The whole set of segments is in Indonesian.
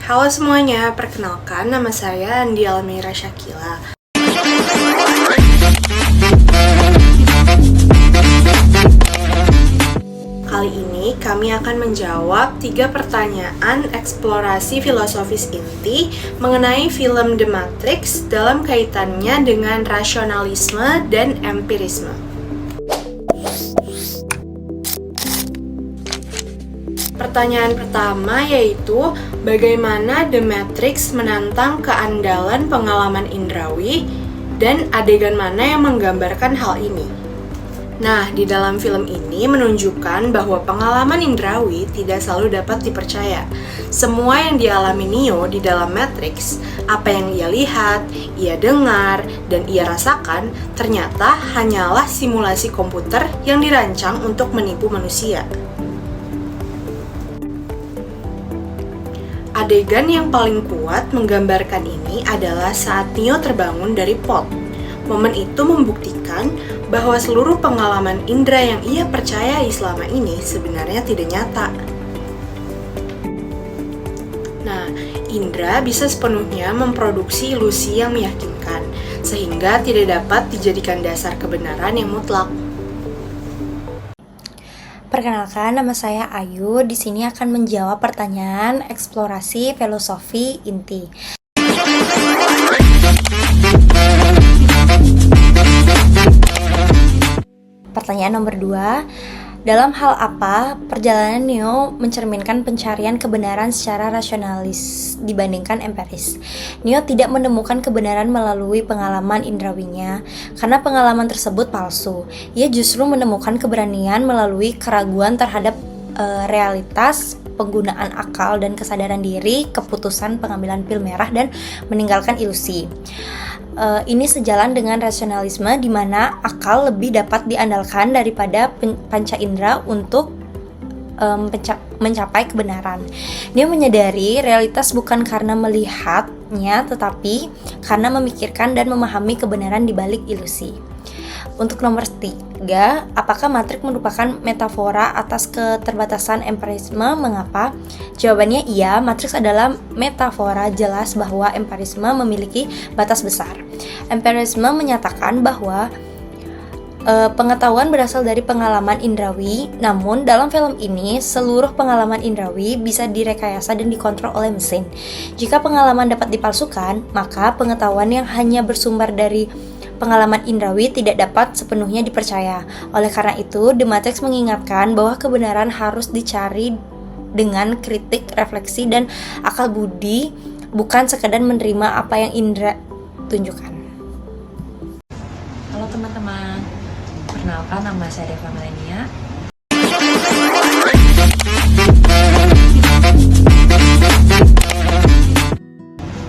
Halo semuanya, perkenalkan nama saya Andi Almira Syakila. Kali ini kami akan menjawab 3 pertanyaan eksplorasi filosofis inti mengenai film The Matrix dalam kaitannya dengan rasionalisme dan empirisme. Pertanyaan pertama yaitu, bagaimana The Matrix menantang keandalan pengalaman indrawi dan adegan mana yang menggambarkan hal ini? Nah, di dalam film ini menunjukkan bahwa pengalaman indrawi tidak selalu dapat dipercaya. Semua yang dialami Neo di dalam Matrix, apa yang ia lihat, ia dengar, dan ia rasakan, ternyata hanyalah simulasi komputer yang dirancang untuk menipu manusia. Adegan yang paling kuat menggambarkan ini adalah saat Neo terbangun dari pod. Momen itu membuktikan bahwa seluruh pengalaman indera yang ia percayai selama ini sebenarnya tidak nyata. Nah, indera bisa sepenuhnya memproduksi ilusi yang meyakinkan, sehingga tidak dapat dijadikan dasar kebenaran yang mutlak. Perkenalkan, nama saya Ayu. Di sini akan menjawab pertanyaan eksplorasi filosofi inti. Pertanyaan nomor 2. Dalam hal apa perjalanan Neo mencerminkan pencarian kebenaran secara rasionalis dibandingkan empiris? Neo tidak menemukan kebenaran melalui pengalaman indrawinya, karena pengalaman tersebut palsu. Ia justru menemukan keberanian melalui keraguan terhadap realitas, penggunaan akal dan kesadaran diri, keputusan pengambilan pil merah, dan meninggalkan ilusi. Ini sejalan dengan rasionalisme di mana akal lebih dapat diandalkan daripada panca indera untuk mencapai kebenaran. Dia menyadari realitas bukan karena melihatnya, tetapi karena memikirkan dan memahami kebenaran di balik ilusi. Untuk nomor 3, apakah Matrix merupakan metafora atas keterbatasan empirisme? Mengapa? Jawabannya iya, Matrix adalah metafora jelas bahwa empirisme memiliki batas besar. Empirisme menyatakan bahwa pengetahuan berasal dari pengalaman indrawi, namun dalam film ini seluruh pengalaman indrawi bisa direkayasa dan dikontrol oleh mesin. Jika pengalaman dapat dipalsukan, maka pengetahuan yang hanya bersumber dari pengalaman indrawi tidak dapat sepenuhnya dipercaya. Oleh karena itu, The Matrix mengingatkan bahwa kebenaran harus dicari dengan kritik, refleksi, dan akal budi, bukan sekadar menerima apa yang indera tunjukkan. Halo teman-teman, perkenalkan nama saya Deva Melania.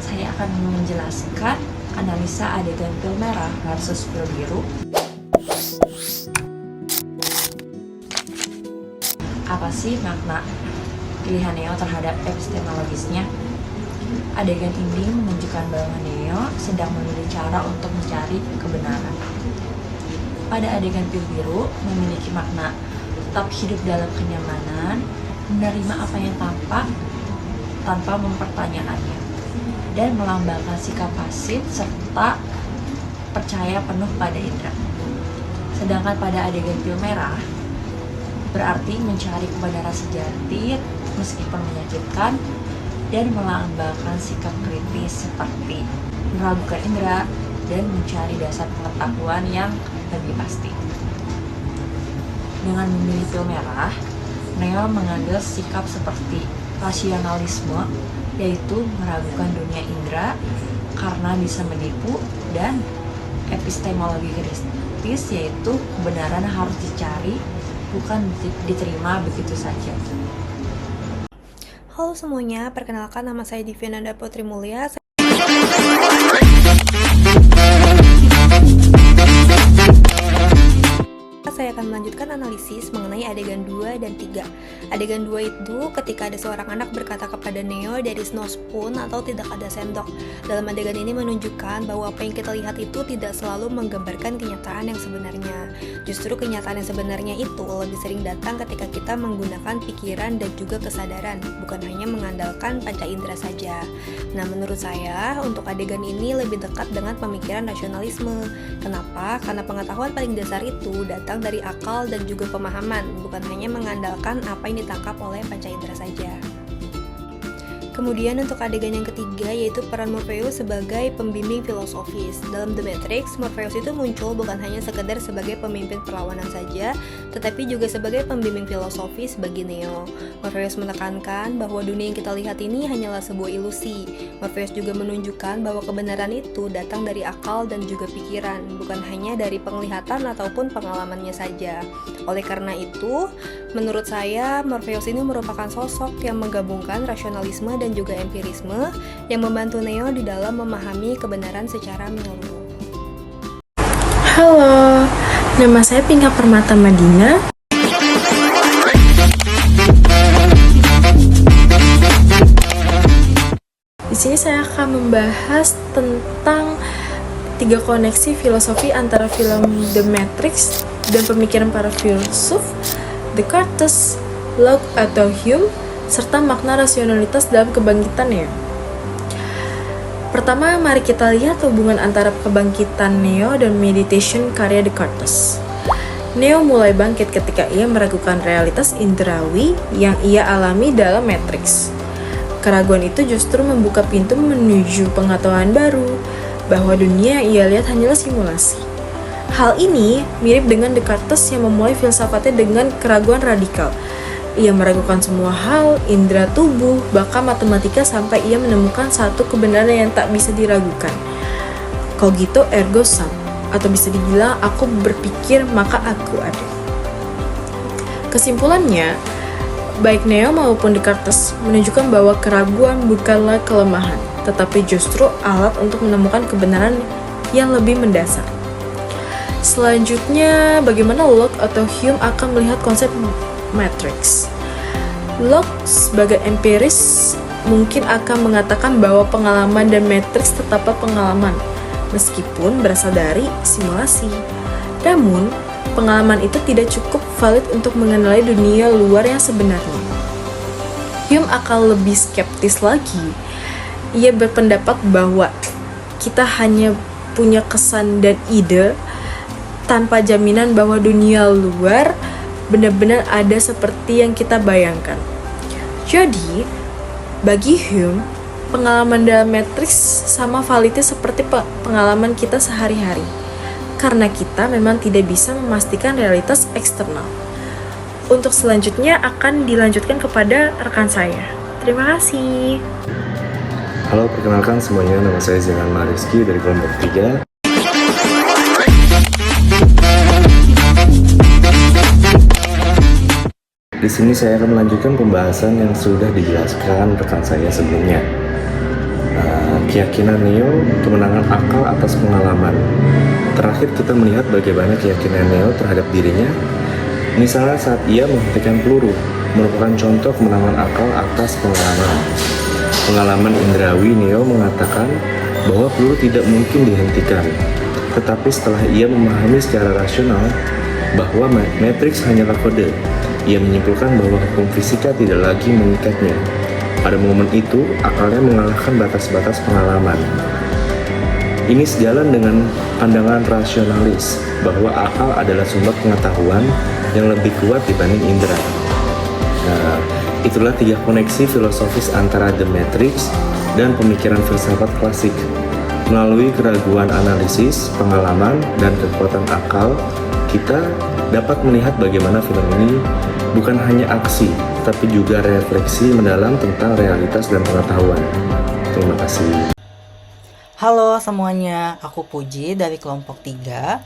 Saya akan menjelaskan analisa adegan pil merah versus pil biru. Apa sih makna pilihan Neo terhadap epistemologisnya? Adegan ini menunjukkan bahwa Neo sedang memilih cara untuk mencari kebenaran. Pada adegan pil biru memiliki makna tetap hidup dalam kenyamanan, menerima apa yang tampak tanpa mempertanyakannya, dan melambangkan sikap pasif serta percaya penuh pada indera. Sedangkan pada adegan pil merah berarti mencari kebenaran sejati meskipun menyakitkan, dan melambangkan sikap kritis seperti meragukan indera dan mencari dasar pengetahuan yang lebih pasti. Dengan memilih pil merah, Neo mengambil sikap seperti rasionalisme, yaitu meragukan dunia indera karena bisa menipu, dan epistemologi kritis, yaitu kebenaran harus dicari, bukan diterima begitu saja. Halo semuanya, perkenalkan nama saya Divinanda Putri Mulia. Saya akan melanjutkan analisis mengenai adegan 2 dan 3. Adegan 2 itu ketika ada seorang anak berkata kepada Neo, "There is no spoon" atau tidak ada sendok. Dalam adegan ini menunjukkan bahwa apa yang kita lihat itu tidak selalu menggambarkan kenyataan yang sebenarnya. Justru kenyataan yang sebenarnya itu lebih sering datang ketika kita menggunakan pikiran dan juga kesadaran, bukan hanya mengandalkan panca indera saja. Nah, menurut saya untuk adegan ini lebih dekat dengan pemikiran rasionalisme. Kenapa? Karena pengetahuan paling dasar itu datang dari akal dan juga pemahaman, bukan hanya mengandalkan apa yang ditangkap oleh panca indera saja. Kemudian untuk adegan yang ketiga yaitu peran Morpheus sebagai pembimbing filosofis. Dalam The Matrix, Morpheus itu muncul bukan hanya sekedar sebagai pemimpin perlawanan saja, tetapi juga sebagai pembimbing filosofis bagi Neo. Morpheus menekankan bahwa dunia yang kita lihat ini hanyalah sebuah ilusi. Morpheus juga menunjukkan bahwa kebenaran itu datang dari akal dan juga pikiran, bukan hanya dari penglihatan ataupun pengalamannya saja. Oleh karena itu, menurut saya Morpheus ini merupakan sosok yang menggabungkan rasionalisme dan juga empirisme yang membantu Neo di dalam memahami kebenaran secara menyeluruh. Halo, nama saya Pinka Permata Madina. Di sini saya akan membahas tentang 3 koneksi filosofi antara film The Matrix dan pemikiran para filsuf, Descartes, Locke atau Hume, serta makna rasionalitas dalam kebangkitan Neo. Pertama, mari kita lihat hubungan antara kebangkitan Neo dan meditation karya Descartes. Neo mulai bangkit ketika ia meragukan realitas indrawi yang ia alami dalam Matrix. Keraguan itu justru membuka pintu menuju pengetahuan baru, bahwa dunia yang ia lihat hanyalah simulasi. Hal ini mirip dengan Descartes yang memulai filsafatnya dengan keraguan radikal. Ia meragukan semua hal, indera tubuh, bahkan matematika sampai ia menemukan satu kebenaran yang tak bisa diragukan. Cogito ergo sum, atau bisa dibilang aku berpikir maka aku ada. Kesimpulannya, baik Neo maupun Descartes menunjukkan bahwa keraguan bukanlah kelemahan, tetapi justru alat untuk menemukan kebenaran yang lebih mendasar. Selanjutnya, bagaimana Locke atau Hume akan melihat konsep Matrix? Locke sebagai empiris mungkin akan mengatakan bahwa pengalaman dan Matrix tetaplah pengalaman, meskipun berasal dari simulasi. Namun, pengalaman itu tidak cukup valid untuk mengenali dunia luar yang sebenarnya. Hume akan lebih skeptis lagi. Ia berpendapat bahwa kita hanya punya kesan dan ide tanpa jaminan bahwa dunia luar benar-benar ada seperti yang kita bayangkan. Jadi, bagi Hume, pengalaman dalam Matrix sama validnya seperti pengalaman kita sehari-hari, karena kita memang tidak bisa memastikan realitas eksternal. Untuk selanjutnya akan dilanjutkan kepada rekan saya. Terima kasih. Halo, perkenalkan semuanya, nama saya Zenan Mariski dari kelompok 3. Di sini saya akan melanjutkan pembahasan yang sudah dijelaskan rekan saya sebelumnya. Keyakinan Neo, kemenangan akal atas pengalaman. Terakhir kita melihat bagaimana keyakinan Neo terhadap dirinya. Misalnya saat ia menghentikan peluru, merupakan contoh kemenangan akal atas pengalaman. Pengalaman indrawi, Neo mengatakan bahwa peluru tidak mungkin dihentikan. Tetapi setelah ia memahami secara rasional bahwa Matrix hanyalah kode, ia menyimpulkan bahwa hukum fisika tidak lagi mengikatnya. Pada momen itu, akalnya mengalahkan batas-batas pengalaman. Ini sejalan dengan pandangan rasionalis bahwa akal adalah sumber pengetahuan yang lebih kuat dibanding indera. Nah, itulah 3 koneksi filosofis antara The Matrix dan pemikiran filsafat klasik. Melalui keraguan analisis, pengalaman, dan kekuatan akal, kita dapat melihat bagaimana film ini bukan hanya aksi, tapi juga refleksi mendalam tentang realitas dan pengetahuan. Terima kasih. Halo semuanya, aku Puji dari kelompok 3.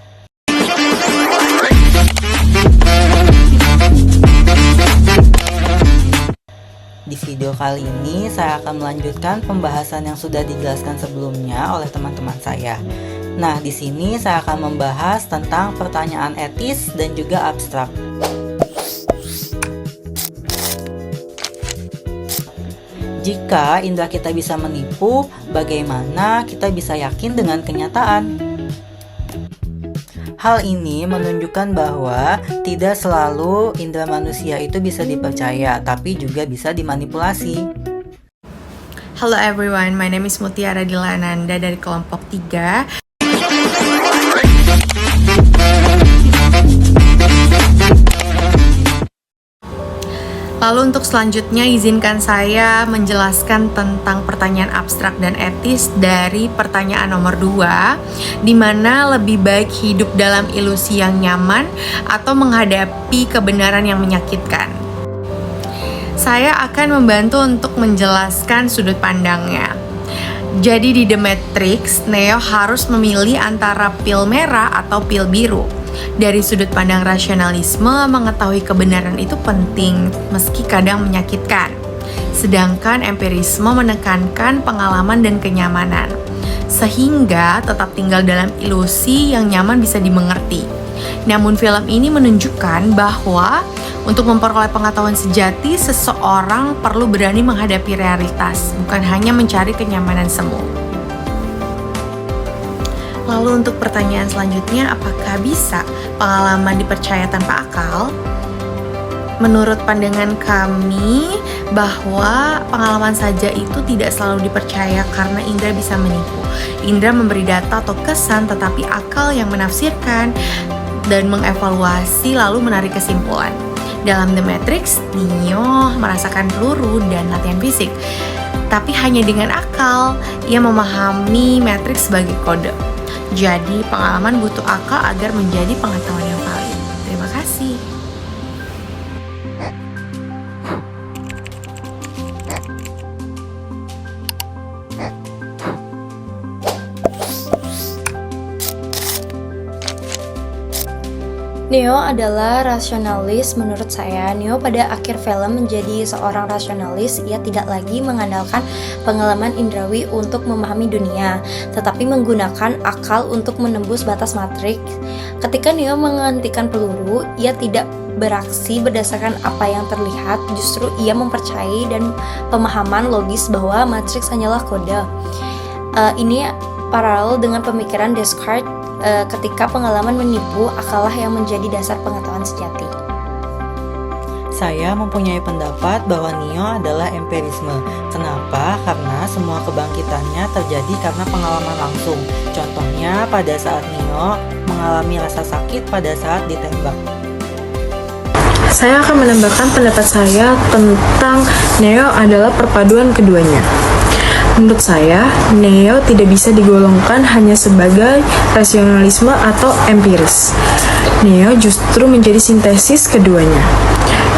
Di video kali ini saya akan melanjutkan pembahasan yang sudah dijelaskan sebelumnya oleh teman-teman saya. Nah, di sini saya akan membahas tentang pertanyaan etis dan juga abstrak. Jika indera kita bisa menipu, bagaimana kita bisa yakin dengan kenyataan? Hal ini menunjukkan bahwa tidak selalu indera manusia itu bisa dipercaya, tapi juga bisa dimanipulasi. Hello everyone, my name is Mutiara Dilananda dari kelompok 3. Lalu untuk selanjutnya izinkan saya menjelaskan tentang pertanyaan abstrak dan etis dari pertanyaan nomor 2, di mana lebih baik hidup dalam ilusi yang nyaman atau menghadapi kebenaran yang menyakitkan. Saya akan membantu untuk menjelaskan sudut pandangnya. Jadi di The Matrix, Neo harus memilih antara pil merah atau pil biru. Dari sudut pandang rasionalisme, mengetahui kebenaran itu penting, meski kadang menyakitkan. Sedangkan empirisme menekankan pengalaman dan kenyamanan, sehingga tetap tinggal dalam ilusi yang nyaman bisa dimengerti. Namun film ini menunjukkan bahwa untuk memperoleh pengetahuan sejati, seseorang perlu berani menghadapi realitas, bukan hanya mencari kenyamanan semu. Lalu untuk pertanyaan selanjutnya, apakah bisa pengalaman dipercaya tanpa akal? Menurut pandangan kami, bahwa pengalaman saja itu tidak selalu dipercaya karena indera bisa menipu. Indera memberi data atau kesan, tetapi akal yang menafsirkan dan mengevaluasi lalu menarik kesimpulan. Dalam The Matrix, Neo merasakan peluru dan latihan fisik. Tapi hanya dengan akal, ia memahami Matrix sebagai kode. Jadi, pengalaman butuh akal agar menjadi pengetahuan yang valid. Terima kasih. Neo adalah rasionalis. Menurut saya, Neo pada akhir film menjadi seorang rasionalis. Ia tidak lagi mengandalkan pengalaman indrawi untuk memahami dunia, tetapi menggunakan akal untuk menembus batas matriks. Ketika Neo menghentikan peluru, ia tidak beraksi berdasarkan apa yang terlihat, justru ia mempercayai dan pemahaman logis bahwa matriks hanyalah kode. Ini paralel dengan pemikiran Descartes. Ketika pengalaman menipu, akallah yang menjadi dasar pengetahuan sejati. Saya mempunyai pendapat bahwa Neo adalah empirisme. Kenapa? Karena semua kebangkitannya terjadi karena pengalaman langsung. Contohnya pada saat Neo mengalami rasa sakit pada saat ditembak. Saya akan menambahkan pendapat saya tentang Neo adalah perpaduan keduanya. Menurut saya, Neo tidak bisa digolongkan hanya sebagai rasionalisme atau empiris. Neo justru menjadi sintesis keduanya.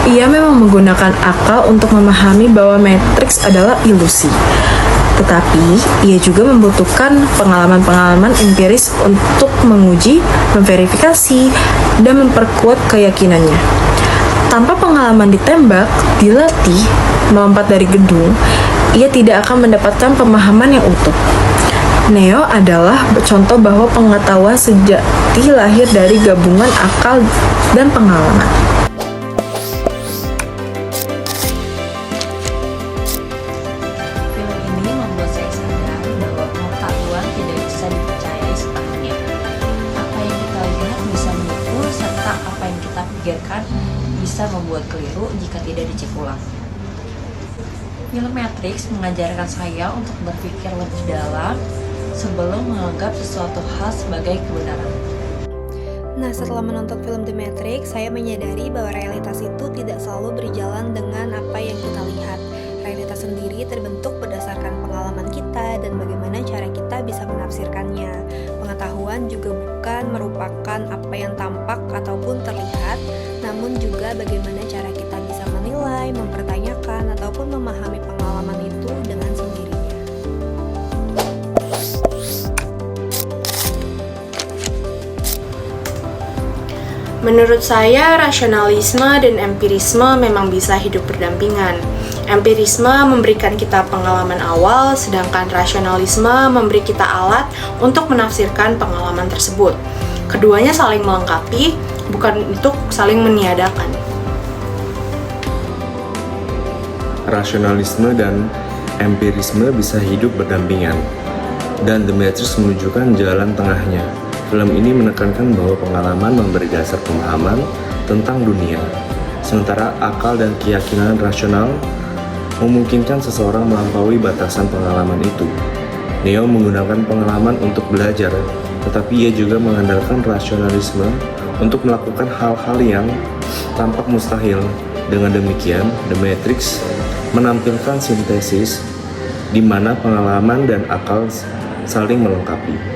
Ia memang menggunakan akal untuk memahami bahwa matriks adalah ilusi. Tetapi, ia juga membutuhkan pengalaman-pengalaman empiris untuk menguji, memverifikasi, dan memperkuat keyakinannya. Tanpa pengalaman ditembak, dilatih, melompat dari gedung, ia tidak akan mendapatkan pemahaman yang utuh. Neo adalah contoh bahwa pengetahuan sejati lahir dari gabungan akal dan pengalaman. Film ini membuat saya sadar bahwa pengetahuan tidak bisa dipercayai sepenuhnya. Apa yang kita lihat bisa menipu, serta apa yang kita pikirkan bisa membuat keliru jika tidak dicek ulang. Film Matrix mengajarkan saya untuk berpikir lebih dalam sebelum menganggap sesuatu hal sebagai kebenaran. Nah, setelah menonton film The Matrix, saya menyadari bahwa realitas itu tidak selalu berjalan dengan apa yang kita lihat. Realitas sendiri terbentuk berdasarkan pengalaman kita dan bagaimana cara kita bisa menafsirkannya. Pengetahuan juga bukan merupakan apa yang tampak ataupun terlihat, namun juga bagaimana cara kita bisa menilai, mempertanyakan, ataupun memahami pengalaman itu dengan sendirinya. Menurut saya, rasionalisme dan empirisme memang bisa hidup berdampingan. Empirisme memberikan kita pengalaman awal, sedangkan rasionalisme memberi kita alat untuk menafsirkan pengalaman tersebut. Keduanya saling melengkapi, bukan untuk saling meniadakan. Rasionalisme dan empirisme bisa hidup berdampingan, dan The Matrix menunjukkan jalan tengahnya. Film ini menekankan bahwa pengalaman memberi dasar pemahaman tentang dunia, sementara akal dan keyakinan rasional memungkinkan seseorang melampaui batasan pengalaman itu. Neo menggunakan pengalaman untuk belajar, tetapi ia juga mengandalkan rasionalisme untuk melakukan hal-hal yang tampak mustahil. Dengan demikian, The Matrix menampilkan sintesis di mana pengalaman dan akal saling melengkapi.